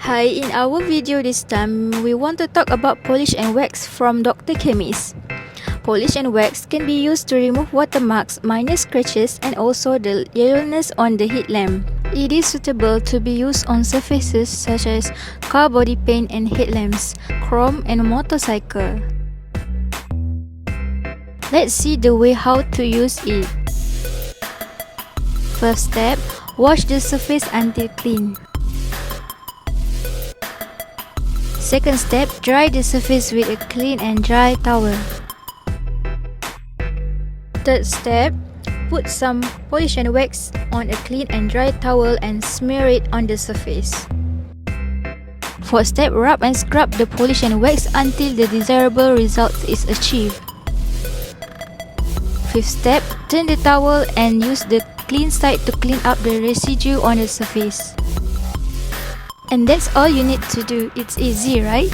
Hi, in our video this time, we want to talk about polish and wax from Dr.Chemist. Polish and wax can be used to remove watermarks, minor scratches and also the yellowness on the headlamp. It is suitable to be used on surfaces such as car body paint and headlamps, chrome and motorcycle. Let's see the way how to use it. First step, wash the surface until clean. Second step, dry the surface with a clean and dry towel. Third step, put some polish and wax on a clean and dry towel and smear it on the surface. Fourth step, rub and scrub the polish and wax until the desirable result is achieved. Fifth step, turn the towel and use the clean side to clean up the residue on the surface. And that's all you need to do. It's easy, right?